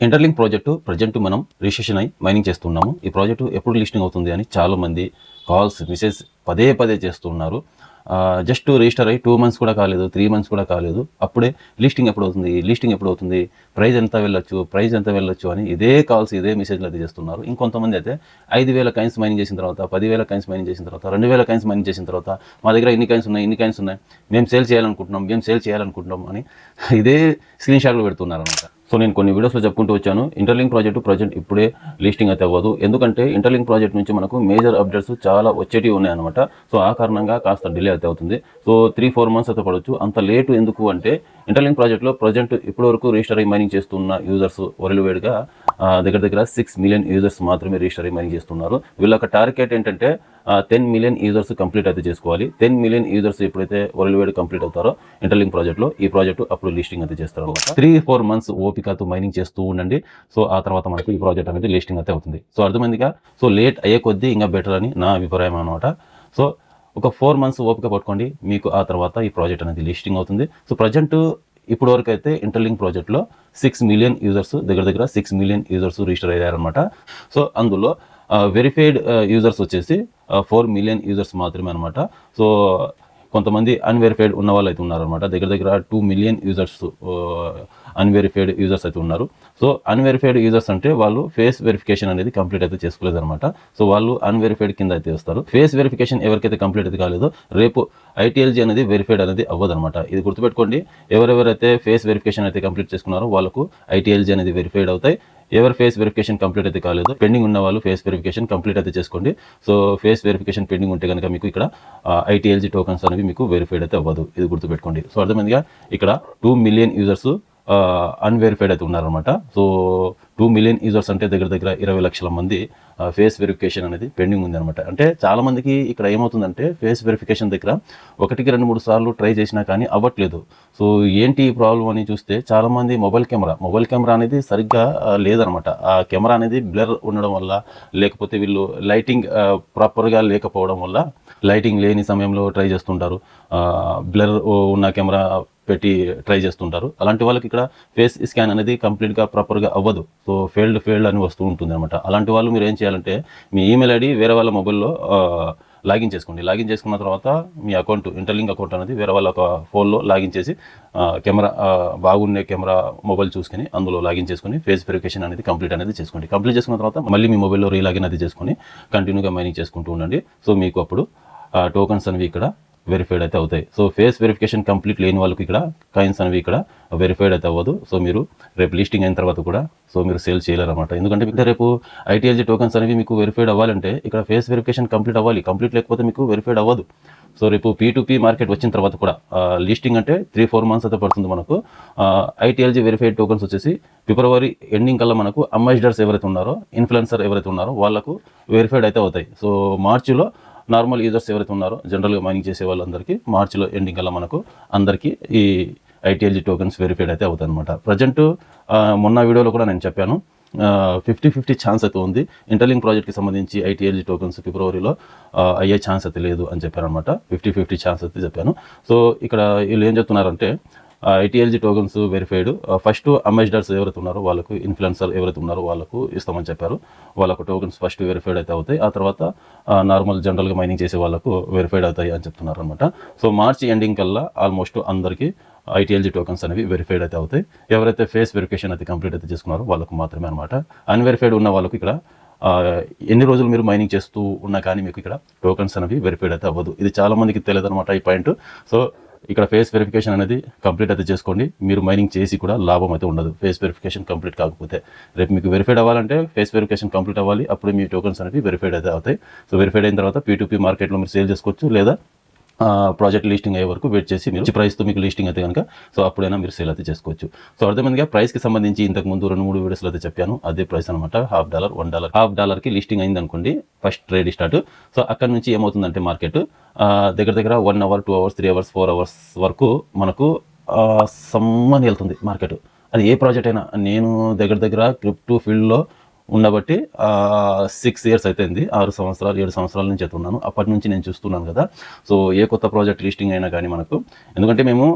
Interlink project present మనం registration అయి mining చేస్తున్నాము. ఈ ప్రాజెక్టు ఎప్పుడు లిస్టింగ్ అవుతుంది అని చాలామంది కాల్స్ మెసేజ్ పదే చేస్తున్నారు. జస్ట్ రిజిస్టర్ అయ్యి 2 months కూడా కాలేదు, 3 months కూడా కాలేదు, అప్పుడే లిస్టింగ్ ఎప్పుడు అవుతుంది, ప్రైజ్ ఎంత వెళ్ళొచ్చు అని ఇదే కాల్స్ ఇదే మెసేజ్లు అయితే చేస్తున్నారు. ఇంకొంతమంది అయితే 5,000 కాయిన్స్ మైనింగ్ చేసిన తర్వాత, 10,000 కాయిన్స్ మైనింగ్ చేసిన తర్వాత, 2,000 కాయిన్స్ మైనింగ్ చేసిన తర్వాత మా దగ్గర ఇన్ని కాయిన్స్ ఉన్నాయి, మేము సేల్ చేయాలనుకుంటున్నాం అని ఇదే స్క్రీన్ షాట్లు పెడుతున్నారు అనమాట. సో నేను కొన్ని వీడియోస్లో చెప్పుకుంటూ వచ్చాను, ఇంటర్లింక్ ప్రాజెక్టు ప్రజెంట్ ఇప్పుడే లిస్టింగ్ అయితే అవ్వదు. ఎందుకంటే ఇంటర్లింక్ ప్రాజెక్ట్ నుంచి మనకు మేజర్ అప్డేట్స్ చాలా వచ్చేటివి ఉన్నాయన్నమాట. సో ఆ కారణంగా కాస్త డిలే అయితే అవుతుంది. సో 3-4 months అయితే పడవచ్చు. అంత లేటు ఎందుకు అంటే ఇంటర్లింక్ ప్రాజెక్ట్లో ప్రజెంట్ ఇప్పటి వరకు రిజిస్టర్ అయ్యి మైనింగ్ చేస్తున్న యూజర్స్ వరల్డ్‌వైడ్‌గా దగ్గర 6 million యూజర్స్ మాత్రమే రిజిస్టర్ అయ్యి మైనింగ్ చేస్తున్నారు. వీళ్ళ టార్గెట్ ఏంటంటే 10 million యూజర్స్ కంప్లీట్ అయితే చేసుకోవాలి. 10 million యూజర్స్ ఎప్పుడైతే వరల్డ్‌వైడ్ కంప్లీట్ అవుతారో ఇంటర్లింక్ ప్రాజెక్ట్లో ఈ ప్రాజెక్టు అప్పుడు లిస్టింగ్ అయితే చేస్తారు అనమాట. 3-4 months ఓపికతో మైనింగ్ చేస్తూ ఉండండి. సో ఆ తర్వాత మనకు ఈ ప్రాజెక్ట్ అనేది లిస్టింగ్ అయితే అవుతుంది. సో అర్థమైందిగా. సో లేట్ అయ్యే కొద్దీ ఇంకా బెటర్ అని నా అభిప్రాయం అనమాట. సో ఒక 4 months ఓపిక పట్టుకోండి, మీకు ఆ తర్వాత ఈ ప్రాజెక్ట్ అనేది లిస్టింగ్ అవుతుంది. సో ప్రజెంట్ ఇప్పుడు వరకు అయితే ఇంటర్లింక్ ప్రాజెక్ట్లో 6 million యూజర్స్ దగ్గర 6 million యూజర్స్ రిజిస్టర్ అయ్యారనమాట. సో అందులో వెరిఫైడ్ యూజర్స్ వచ్చేసి 4 million యూజర్స్ మాత్రమే అనమాట. సో కొంతమంది అన్వెరిఫైడ్ ఉన్న వాళ్ళు అయితే ఉన్నారనమాట. దగ్గర 2 million యూజర్స్ అన్వెరిఫైడ్ యూజర్స్ అయితే ఉన్నారు. సో అన్వెరిఫైడ్ యూజర్స్ అంటే వాళ్ళు ఫేస్ వెరిఫికేషన్ అనేది కంప్లీట్ అయితే చేసుకోలేదు అనమాట. సో వాళ్ళు అన్వెరిఫైడ్ కింద అయితే వస్తారు. ఫేస్ వెరిఫికేషన్ ఎవరికైతే కంప్లీట్ అయితే కాలేదో రేపు ITLG అనేది వెరిఫైడ్ అనేది అవ్వదు అనమాట. ఇది గుర్తుపెట్టుకోండి. ఎవరెవరైతే ఫేస్ వెరిఫికేషన్ అయితే కంప్లీట్ చేసుకున్నారో వాళ్ళకు ITLG అనేది వెరిఫైడ్ అవుతాయి. ఎవరు ఫేస్ వెరిఫికేషన్ కంప్లీట్ అయితే కాలేదు, పెండింగ్ ఉన్న వాళ్ళు ఫేస్ వెరిఫికేషన్ కంప్లీట్ అయితే చేసుకోండి. సో ఫేస్ వెరిఫికేషన్ పెండింగ్ ఉంటే కనుక మీకు ఇక్కడ ITLG టోకన్స్ అనేవి మీకు వెరిఫైడ్ అయితే అవ్వదు. ఇది గుర్తుపెట్టుకోండి. సో అర్థమైందిగా. ఇక్కడ 2 million యూజర్స్ అన్వెరిఫైడ్ అయితే ఉన్నారనమాట. సో 2 million యూజర్స్ అంటే దగ్గర 20 లక్షల మంది ఫేస్ వెరిఫికేషన్ అనేది పెండింగ్ ఉంది అనమాట. అంటే చాలామందికి ఇక్కడ ఏమవుతుందంటే ఫేస్ వెరిఫికేషన్ దగ్గర 1-2-3 సార్లు ట్రై చేసినా కానీ అవ్వట్లేదు. సో ఏంటి ఈ ప్రాబ్లం అని చూస్తే చాలామంది మొబైల్ కెమెరా అనేది సరిగ్గా లేదనమాట. ఆ కెమెరా అనేది బ్లర్ ఉండడం వల్ల, లేకపోతే వీళ్ళు లైటింగ్ ప్రాపర్గా లేకపోవడం వల్ల, లైటింగ్ లేని సమయంలో ట్రై చేస్తుంటారు, బ్లర్ ఉన్న కెమెరా పెట్టి ట్రై చేస్తుంటారు. అలాంటి వాళ్ళకి ఇక్కడ ఫేస్ స్కాన్ అనేది కంప్లీట్గా ప్రాపర్గా అవ్వదు. సో ఫెయిల్డ్ అని వస్తూ ఉంటుంది అనమాట. అలాంటి వాళ్ళు మీరు ఏం చేయాలంటే మీ ఈమెయిల్ ఐడి వేరే వాళ్ళ మొబైల్లో లాగిన్ చేసుకోండి. లాగిన్ చేసుకున్న తర్వాత మీ అకౌంట్, ఇంటర్లింక్ అకౌంట్ అనేది వేరే వాళ్ళ ఒక ఫోన్లో లాగిన్ చేసి కెమెరా బాగుండే కెమెరా మొబైల్ చూసుకొని అందులో లాగిన్ చేసుకుని ఫేస్ వెరిఫికేషన్ అనేది కంప్లీట్ చేసుకోండి. కంప్లీట్ చేసుకున్న తర్వాత మళ్ళీ మీ మొబైల్లో రీలాగిన్ అది చేసుకొని కంటిన్యూగా మైనింగ్ చేసుకుంటూ ఉండండి. సో మీకు అప్పుడు టోకన్స్ అనేవి ఇక్కడ వెరిఫైడ్ అయితే అవుతాయి. సో ఫేస్ వెరిఫికేషన్ కంప్లీట్ లేని వాళ్ళకి ఇక్కడ కాయిన్స్ అనేవి ఇక్కడ వెరిఫైడ్ అయితే అవ్వదు. సో మీరు రేపు లిస్టింగ్ అయిన తర్వాత కూడా సో మీరు సేల్ చేయలేరు అనమాట. ఎందుకంటే ఇక్కడ రేపు ITLG టోకన్స్ అనేవి మీకు వెరిఫైడ్ అవ్వాలంటే ఇక్కడ ఫేస్ వెరిఫికేషన్ కంప్లీట్ అవ్వాలి. కంప్లీట్ లేకపోతే మీకు వెరిఫైడ్ అవ్వదు. సో రేపు P2P మార్కెట్ వచ్చిన తర్వాత కూడా లిస్టింగ్ అంటే 3-4 months అయితే పడుతుంది మనకు. ITLG వెరిఫైడ్ టోకన్స్ వచ్చేసి ఫిబ్రవరి ఎండింగ్ కల్లా మనకు అంబాసిడర్స్ ఎవరైతే ఉన్నారో, ఇన్ఫ్లుయెన్సర్ ఎవరైతే ఉన్నారో వాళ్ళకు వెరిఫైడ్ అయితే అవుతాయి. సో మార్చిలో నార్మల్ యూజర్స్ ఎవరైతే ఉన్నారో జనరల్గా మైనింగ్ చేసే వాళ్ళందరికీ మార్చిలో ఎండింగ్ కల్లా మనకు అందరికీ ఈ ITLG టోకన్స్ వెరిఫైడ్ అయితే అవుతాయి అనమాట. ప్రజెంట్ మొన్న వీడియోలో కూడా నేను చెప్పాను 50-50 ఛాన్స్ అయితే ఉంది. ఇంటర్లింక్ ప్రాజెక్ట్కి సంబంధించి ITLG టోకన్స్ ఫిబ్రవరిలో అయ్యే ఛాన్స్ అయితే లేదు అని చెప్పాను అనమాట. 50-50 ఛాన్స్ అయితే చెప్పాను. సో ఇక్కడ వీళ్ళు ఏం చెప్తున్నారంటే ITLG tokens verified first ambassadors ఎవరైతే ఉన్నారో వాళ్ళకు, ఇన్ఫ్లుయెన్సర్ ఎవరైతే ఉన్నారో వాళ్ళకు ఇస్తామని చెప్పారు. వాళ్ళకు టోకన్స్ ఫస్ట్ వెరిఫైడ్ అయితే అవుతాయి. ఆ తర్వాత నార్మల్ జనరల్గా మైనింగ్ చేసే వాళ్ళకు వెరిఫైడ్ అవుతాయి అని చెప్తున్నారు అనమాట. సో మార్చి ఎండింగ్ కల్లా ఆల్మోస్ట్ అందరికీ ITLG టోకన్స్ అనేవి వెరిఫైడ్ అయితే అవుతాయి. ఎవరైతే ఫేస్ వెరిఫికేషన్ అయితే కంప్లీట్ అయితే చేసుకున్నారో వాళ్ళకు మాత్రమే అనమాట. అన్వెరిఫైడ్ ఉన్న వాళ్ళకు ఇక్కడ ఎన్ని రోజులు మీరు మైనింగ్ చేస్తూ ఉన్నా కానీ మీకు ఇక్కడ టోకన్స్ అనేవి వెరిఫైడ్ అయితే అవ్వదు. ఇది చాలా మందికి తెలియదు అనమాట ఈ పాయింట్. సో ఇక్కడ ఫేస్ వెరిఫికేషన్ అనేది కంప్లీట్ అయితే చేసుకోండి. మీరు మైనింగ్ చేసి కూడా లాభం అయితే ఉండదు ఫేస్ వెరిఫికేషన్ కంప్లీట్ కాకపోతే. రేపు మీకు వెరిఫైడ్ అవ్వాలంటే ఫేస్ వెరిఫికేషన్ కంప్లీట్ అవ్వాలి. అప్పుడు మీ టోకన్స్ అనేవి వెరిఫైడ్ అయితే అవుతాయి. సో వెరిఫైడ్ అయిన తర్వాత P2P మార్కెట్లో మీరు సేల్ చేసుకోవచ్చు, లేదా ప్రాజెక్ట్ లిస్టింగ్ అయ్యే వరకు వెయిట్ చేసి మీరు ప్రైస్తో మీకు లిస్టింగ్ అయితే కనుక సో అప్పుడైనా మీరు సేల్ అయితే చేసుకోవచ్చు. సో అర్థమైందిగా. ప్రైస్కి సంబంధించి ఇంతకుముందు 2-3 వీడియోస్లో అయితే చెప్పాను. అదే ప్రైస్ అనమాట. $1, $1. $1కి లిస్టింగ్ అయింది అనుకోండి, ఫస్ట్ ట్రేడ్ స్టార్ట్. సో అక్కడ నుంచి ఏమవుతుందంటే మార్కెట్ దగ్గర 1 hour, 2 hours, 3 hours, 4 hours వరకు మనకు సమ్మని వెళ్తుంది మార్కెట్. అది ఏ ప్రాజెక్ట్ అయినా. నేను దగ్గర క్రిప్టో ఫీల్డ్లో ఉండబట్టి 6 years అయిపోయింది. 6 సంవత్సరాలు 7 సంవత్సరాల నుంచి అయితే ఉన్నాను. అప్పటి నుంచి నేను చూస్తున్నాను కదా. సో ఏ కొత్త ప్రాజెక్ట్ లిస్టింగ్ అయినా కానీ మనకు, ఎందుకంటే మేము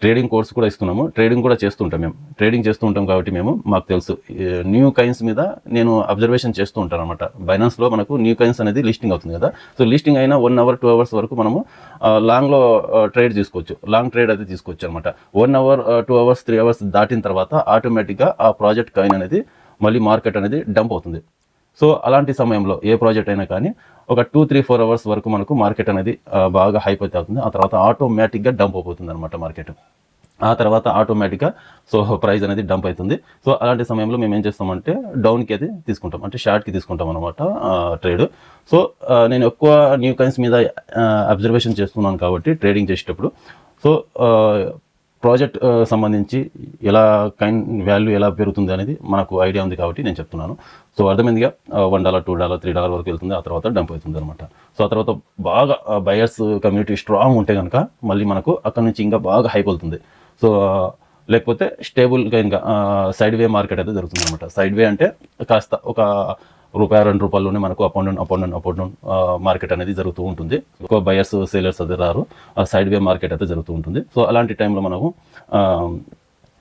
ట్రేడింగ్ కోర్స్ కూడా ఇస్తున్నాము. ట్రేడింగ్ కూడా చేస్తుంటాం మేము. ట్రేడింగ్ చేస్తూ ఉంటాం కాబట్టి మాకు తెలుసు. న్యూ కాయిన్స్ మీద నేను అబ్జర్వేషన్ చేస్తూ ఉంటాను అనమాట. బైనాన్స్లో మనకు న్యూ కాయిన్స్ అనేది లిస్టింగ్ అవుతుంది కదా. సో లిస్టింగ్ అయినా 1 అవర్ 2 అవర్స్ వరకు మనము లాంగ్లో ట్రేడ్ తీసుకోవచ్చు. లాంగ్ ట్రేడ్ అయితే తీసుకోవచ్చు అనమాట. 1 అవర్ 2 అవర్స్ 3 అవర్స్ దాటిన తర్వాత ఆటోమేటిక్గా ఆ ప్రాజెక్ట్ కాయిన్ అనేది మళ్ళీ మార్కెట్ అనేది డంప్ అవుతుంది. సో అలాంటి సమయంలో ఏ ప్రాజెక్ట్ అయినా కానీ ఒక 2-3-4 అవర్స్ వరకు మనకు మార్కెట్ అనేది బాగా హైప్ అవుతుంది. ఆ తర్వాత ఆటోమేటిక్గా డంప్ అయిపోతుంది అనమాట మార్కెట్. ఆ తర్వాత ఆటోమేటిక్గా సో ప్రైస్ అనేది డంప్ అవుతుంది. సో అలాంటి సమయంలో మేము ఏం చేస్తామంటే డౌన్కి అయితే తీసుకుంటాం, అంటే షార్ట్కి తీసుకుంటాం అనమాట ట్రేడ్. సో నేను ఎక్కువ న్యూ కాయిన్స్ మీద అబ్జర్వేషన్ చేస్తున్నాను కాబట్టి ట్రేడింగ్ చేసేటప్పుడు సో ప్రాజెక్ట్ సంబంధించి ఎలా కాయిన్ వాల్యూ ఎలా పెరుగుతుంది అనేది మనకు ఐడియా ఉంది కాబట్టి నేను చెప్తున్నాను. సో అర్థమైందిగా. $1 $2 $3 వరకు వెళ్తుంది, ఆ తర్వాత డంప్ అవుతుంది అనమాట. సో ఆ తర్వాత బాగా బయర్స్ కమ్యూనిటీ స్ట్రాంగ్ ఉంటే కనుక మళ్ళీ మనకు అక్కడ నుంచి ఇంకా బాగా హైప్ అవుతుంది. సో లేకపోతే స్టేబుల్గా ఇంకా సైడ్ వే మార్కెట్ అయితే జరుగుతుంది అనమాట. సైడ్ వే అంటే కాస్త ఒక ₹1-2 మనకు అప్ అండ్ డౌన్ మార్కెట్ అనేది జరుగుతూ ఉంటుంది. ఎక్కువ బయర్స్ సేలర్స్ అది రారు, సైడ్ వే మార్కెట్ అయితే జరుగుతూ ఉంటుంది. సో అలాంటి టైంలో మనము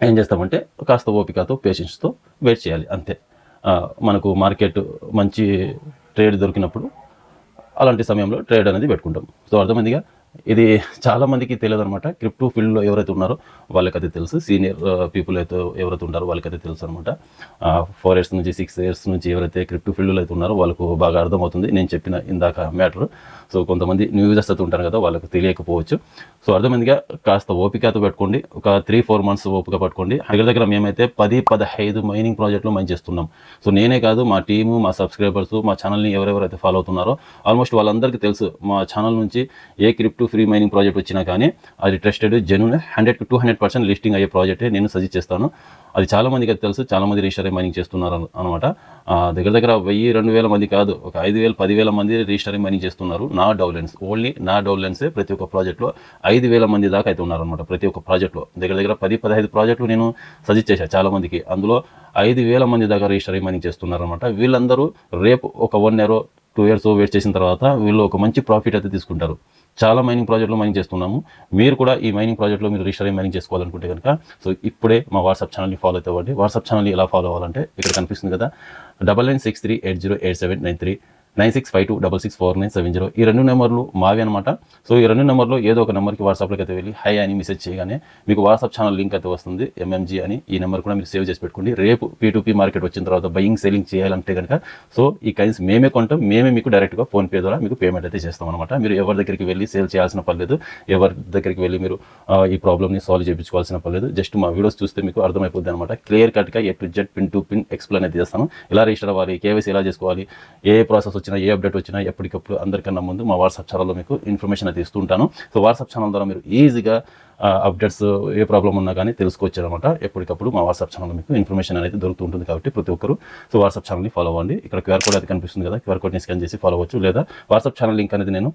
ఏం చేస్తామంటే కాస్త ఓపికతో పేషెన్స్తో వెయిట్ చేయాలి అంతే. మనకు మార్కెట్ మంచి ట్రేడ్ దొరికినప్పుడు అలాంటి సమయంలో ట్రేడ్ అనేది పెట్టుకుంటాం. సో అర్థమైందిగా. ఇది చాలామందికి తెలియదు అనమాట. క్రిప్టో ఫీల్డ్లో ఎవరైతే ఉన్నారో వాళ్ళకైతే తెలుసు. సీనియర్ పీపుల్ అయితే ఎవరైతే ఉన్నారో వాళ్ళకైతే తెలుసు అనమాట. 4 years నుంచి 6 years నుంచి ఎవరైతే క్రిప్టో ఫీల్డ్లో అయితే ఉన్నారో వాళ్ళకు బాగా అర్థమవుతుంది నేను చెప్పిన ఇందాక మ్యాటర్. సో కొంతమంది న్యూ యూజర్స్ అయితే ఉంటారు కదా, వాళ్ళకు తెలియకపోవచ్చు. సో అర్థమైందిగా. కాస్త ఓపికతో పెట్టుకోండి. ఒక 3-4 months ఓపిక పట్టుకోండి. దగ్గర మేమైతే 10-15 మైనింగ్ ప్రాజెక్టులు మైన్ చేస్తున్నాం. సో నేనే కాదు, మా టీము, మా సబ్స్క్రైబర్స్, మా ఛానల్ని ఎవరెవరైతే ఫాలో అవుతున్నారో ఆల్మోస్ట్ వాళ్ళందరికీ తెలుసు. మా ఛానల్ నుంచి ఏ క్రిప్టో ఫ్రీ మైనింగ్ ప్రాజెక్ట్ వచ్చినా కానీ అది ట్రస్టెడ్, జెన్యూన్, 100-200% లిస్టింగ్ అయ్యే ప్రాజెక్టే నేను సజెస్ట్ చేస్తాను. అది చాలా మందికి అది తెలుసు. చాలా మంది రిజిస్టర్ అయ్యి మైనింగ్ చేస్తున్నారు అనమాట. దగ్గర 1000-2000 మంది కాదు, ఒక 5000-10,000 మంది రిజిస్టర్ అయ్యి మైనింగ్ చేస్తున్నారు. నా డౌన్లైన్స్, ఓన్లీ నా డౌన్లైన్సే ప్రతి ఒక్క ప్రాజెక్ట్లో 5000 మంది దాకా అయితే ఉన్నారనమాట. ప్రతి ఒక్క ప్రాజెక్ట్లో దగ్గర 10-15 ప్రాజెక్టులు నేను సజెస్ట్ చేశాను చాలా మందికి. అందులో 5000 మంది దాకా రిజిస్టర్ అయ్యి మైనింగ్ చేస్తున్నారు అనమాట. వీళ్ళందరూ రేపు ఒక 1 year 2 years వెయిట్ చేసిన తర్వాత వీళ్ళు ఒక మంచి ప్రాఫిట్ అయితే తీసుకుంటారు. చాలా మైనింగ్ ప్రాజెక్టులో మైనింగ్ చేస్తున్నాము. మీరు కూడా ఈ మైనింగ్ ప్రాజెక్టులో మీరు రిజిస్టర్ అయ్యి మైనింగ్ చేసుకోవాలనుకుంటే కనుక సో ఇప్పుడే మా వాట్సాప్ ఛానల్ని ఫాలో అవుతామండి. వాట్సాప్ ఛానల్ని ఎలా ఫాలో అవ్వాలంటే ఇక్కడ కనిపిస్తుంది కదా, 9963808793 9652664970. ఈ 2 నెంబర్లు మావి అనమాట. సో ఈ 2 నెంబర్లో ఏదో ఒక నెంబర్కి వాట్సాప్లోకి అయితే వెళ్ళి హై అని మెసేజ్ చేయగానే మీకు వాట్సాప్ ఛానల్ లింక్ అయితే వస్తుంది, MMG అని. ఈ నెంబర్ కూడా మీరు సేవ్ చేసి పెట్టుకోండి. రేపు P2P మార్కెట్ వచ్చిన తర్వాత బయింగ్ సెల్లింగ్ చేయాలంటే కనుక సో ఈ కైన్స్ మేమే కొంటాం, మేమే మీకు డైరెక్ట్గా ఫోన్పే ద్వారా మీకు పేమెంట్ అయితే చేస్తాం అనమాట. మీరు ఎవరి దగ్గరికి వెళ్ళి సేల్ చేయాల్సిన పర్లేదు, ఎవరి దగ్గరికి వెళ్ళి మీరు ఈ ప్రాబ్లమ్ని సాల్వ్ చేయించుకోవాల్సిన పర్లేదు. జస్ట్ మా వీడియోస్ చూస్తే మీకు అర్థమైపోద్ది అనమాట. క్లియర్ కట్గా A to Z pin to pin explain అయితే చేస్తాను. ఎలా రిజిస్టర్ అవ్వాలి, KYC ఎలా చేసుకోవాలి, ఏ ప్రాసెస్ వచ్చినా, ఏ అప్డేట్ వచ్చినా ఎప్పటికప్పుడు అందరికన్నా ముందు మా వాట్సాప్ ఛానల్లో మీకు ఇన్ఫర్మేషన్ అయితే ఇస్తూ ఉంటాను. సో వాట్సాప్ ఛానల్ ద్వారా మీరు ఈజీగా అప్డేట్స్ ఏ ప్రాబ్లం ఉన్నా కానీ తెలుసుకోవచ్చు అనమాట. ఎప్పటికప్పుడు మా వాట్సాప్ ఛానల్లో మీకు ఇన్ఫర్మేషన్ అనేది దొరుకుతూ ఉంటుంది కాబట్టి ప్రతి ఒక్కరు సో వాట్సాప్ ఛానల్ని ఫాలో అవ్వండి. ఇక్కడ QR కోడ్ అయితే కనిపిస్తుంది కదా, QR కోడ్ని స్కాన్ చేసి ఫాలో అవ్వచ్చు. లేదా వాట్సాప్ ఛానల్ లింక్ అనేది నేను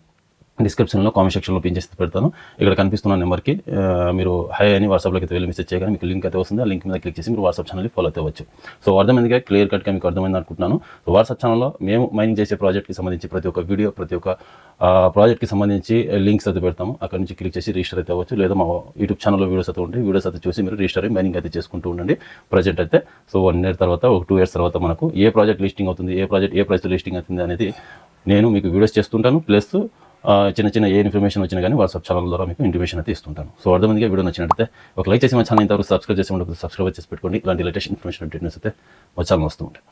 డిస్క్రిప్షన్లో కామెంట్ సెక్షన్లో పిన్ చేసి పెడతాను. ఇక్కడ కనిపిస్తున్న నెంబర్కి మీరు హై అని వాట్సాప్లోకి అయితే వెళ్ళి మెసేజ్ చేయగానే మీకు లింక్ అయితే వస్తుంది. ఆ లింక్ మీద క్లిక్ చేసి మీరు వాట్సాప్ ఛానల్ని ఫాలో అవ్వచ్చు. సో అర్థమైందిగా, క్లియర్ కట్గా మీకు అర్థమైంది అనుకుంటున్నాను. సో వాట్సాప్ ఛానల్లో మేము మైనింగ్ చేసే ప్రాజెక్ట్కి సంబంధించి ప్రతి ఒక్క వీడియో, ప్రతి ఒక్క ప్రాజెక్ట్కి సంబంధించి లింక్స్ అయితే పెడతాము. అక్కడ నుంచి క్లిక్ చేసి రిజిస్టర్ అయితే అవ్వచ్చు. లేదా మా యూట్యూబ్ ఛానల్లో వీడియోస్ అయితే ఉంటాయి. వీడియోస్ అయితే చూసి మీరు రిజిస్టర్ అయ్యి మైనింగ్ అయితే చేసుకుంటూ ఉండండి. ప్రాజెక్ట్ అయితే సో 1 year తర్వాత, ఒక 2 years తర్వాత మనకు ఏ ప్రాజెక్ట్ లిస్టింగ్ అవుతుంది, ఏ ప్రాజెక్ట్ ఏ ప్రైస్లో లిస్టింగ్ అవుతుంది అనేది నేను మీకు వీడియోస్ చేస్తుంటాను. ప్లస్ చిన్న ఏ ఇన్ఫర్మేషన్ వచ్చినా కానీ వాట్సాప్ ఛానల్ ద్వారా మీకు ఇన్ఫర్మేషన్ అయితే ఇస్తుంటాను. సో అర్థమైందిగా. వీడియో నచ్చినట్లయితే ఒక లైక్ చేసి మా ఛానల్ ఇంతవరకు సబ్స్క్రైబ్ చేసి ఉండదు, సబ్స్క్రైబ్ చేసి పెట్టుకోండి. ఇలాంటి లేటెస్ట్ ఇన్ఫర్మేషన్ అప్డేట్స్ అయితే మా ఛానల్ వస్తూ ఉంటాయి.